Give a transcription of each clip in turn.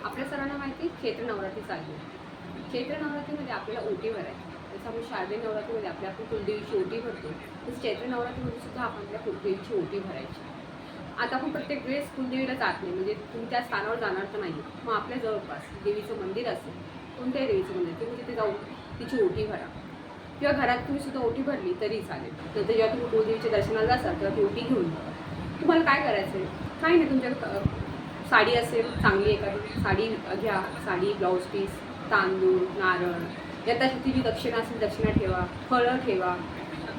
आपल्या सर्वांना माहिती आहे चैत्र नवरात्री चालू आहे. चैत्र नवरात्रीमध्ये आपल्याला ओटी भरायची. जसं आपण शारदीय नवरात्रीमध्ये आपण कुलदेवीची ओटी भरतो, तसं चैत्र नवरात्रीमध्ये सुद्धा आपण आपल्या कुलदेवीची ओटी भरायची. आता आपण प्रत्येक वेळेस कुलदेवीला जात नाही, म्हणजे तुम्ही त्या स्थानावर जाणार तर नाही. मग आपल्या जवळपास देवीचं मंदिर असेल, कोणत्याही देवीचं मंदिर, तुम्ही तिथे जाऊन तिची ओटी भरा. किंवा घरात तुम्ही सुद्धा ओटी भरली तरी चालेल. नंतर जेव्हा तुम्ही कुलदेवीच्या दर्शनाला जासाल तेव्हा ती ओटी घेऊन जा. तुम्हाला काय करायचं आहे? काही नाही, तुमच्याकडे साडी असेल चांगली, एखादी साडी घ्या. साडी, ब्लाऊज पीस, तांदूळ, नारळ, यथाशक्ती जी दक्षिणा असेल दक्षिणा ठेवा. फळं ठेवा.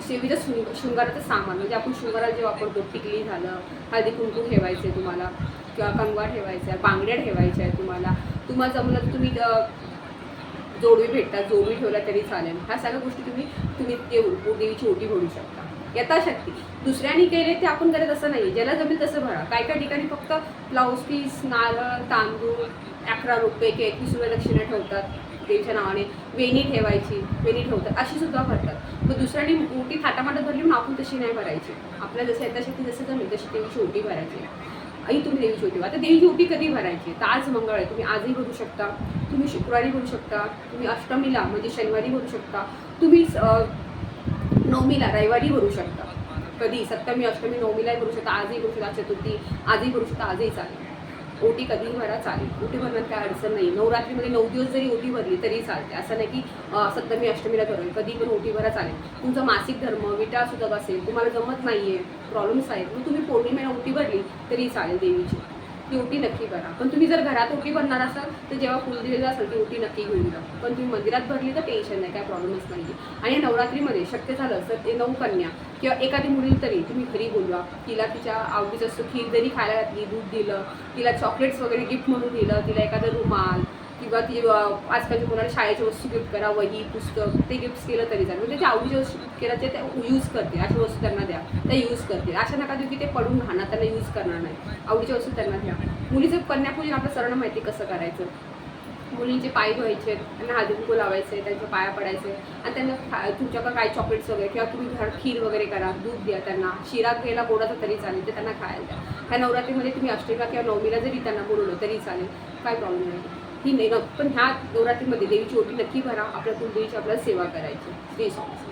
देवीचं शृंगाराचं सामान, म्हणजे आपण शृंगाराला जे वापरतो, टिकली झालं, हळदी कुंकू ठेवायचे तुम्हाला, किंवा कंगवा ठेवायचा, बांगड्या ठेवायच्या आहे तुम्हाला जमलं तर तुम्ही जोडवी भेटतात, जोडवी ठेवला तरी चालेल. ह्या सगळ्या गोष्टी तुम्ही देवीची ओटी भरू शकता यथाशक्ती. दुसऱ्याने केले ते आपण करत असं नाही, ज्याला जमेल तसं भरा. काही ठिकाणी फक्त ब्लाऊज पीस, नारळ, तांदूळ, 11 रुपये की 21 रुपये दक्षिणा ठेवतात देवीच्या नावाने. वेणी ठेवायची, वेणी ठेवतात, अशी सुद्धा भरतात. मग दुसऱ्याने ओटी थाटामाटात भरली म्हणून आपण तशी नाही भरायची. आपल्याला जसं यथाशक्ती जसं जमेल तशी देवीची ओटी भरायची. आई तुम्ही देवीची ओटी, आता देवीची ओटी कधी भरायची? तर आज मंगळ आहे, तुम्ही आजही भरू शकता, तुम्ही शुक्रवारी भरू शकता, तुम्ही अष्टमीला म्हणजे शनिवारी भरू शकता, तुम्ही नवमीला रविवारी भरू शकता. कधी सप्तमी, अष्टमी, नवमीलाही भरू शकता, आजही भरू शकता, चतुर्थी आजही भरू शकता, आजही चालेल. ओटी कधीही भरा, चालेल. ओटी भरण्यात काय अडचण नाही. नवरात्रीमध्ये 9 दिवस जरी ओटी भरली तरी चालते. असं नाही की सप्तमी अष्टमीला भरावी, कधी पण ओटी भरा, चालेल. तुमचा मासिक धर्म विटाळ सुद्धा असेल, तुम्हाला जमत नाही आहे, प्रॉब्लेम्स आहेत, मग तुम्ही पौर्णिमेला ओटी भरली तरी चालेल देवीची. ती ओटी नक्की भरा. पण तुम्ही जर घरात ओटी भरणार असाल तर जेव्हा कुलदेवीला असेल ती ओटी नक्की घेऊन जा. पण तुम्ही मंदिरात भरली तर टेन्शन नाही, काय प्रॉब्लेमच नाही. आणि नवरात्रीमध्ये शक्य झालं तर ते 9 कन्या किंवा एखादी मुलीला तरी तुम्ही घरी बोलवा. तिला तिच्या आवडीचं असं खीर जरी खायला घातली, दूध दिलं, तिला चॉकलेट्स वगैरे गिफ्ट म्हणून दिलं, तिला एखादं रुमाल किंवा ती आजकालच्या मुलाला शाळेची वस्तू गिफ्ट करा, वही, पुस्तक, ते गिफ्ट केलं तरी चालेल. म्हणजे त्या आवडीच्या वस्तू केल्या ते यूज करते, अशा वस्तू त्यांना द्या, त्या यूज करतील. अशा नका देऊ की ते पडून राहणार, त्यांना यूज करणार नाही. आवडीच्या वस्तू त्यांना द्या. मुलीचं कन्यापूजन आपल्या सर्वांना माहिती कसं करायचं. मुलींचे पाय धुवायचे, त्यांना हळदी कुंकू लावायचे, त्यांच्या पाया पडायचे आणि त्यांना तुमच्याकडे काय चॉकलेट्स वगैरे किंवा तुम्ही घरात खीर वगैरे करा, दूध द्या त्यांना. शिरा घ्यायला गोडाचा तरी चालेल, ते त्यांना खायला द्या. ह्या नवरात्रीमध्ये तुम्ही अष्टमीला किंवा नवमीला जरी त्यांना बोलवलं तरी चालेल, काय प्रॉब्लेम नाही. ही नाही, पण ह्या नवरात्रीमध्ये देवीची ओटी नक्की भरा. आपल्या कुलदेवीची आपल्याला सेवा करायची. श्री स्वामी.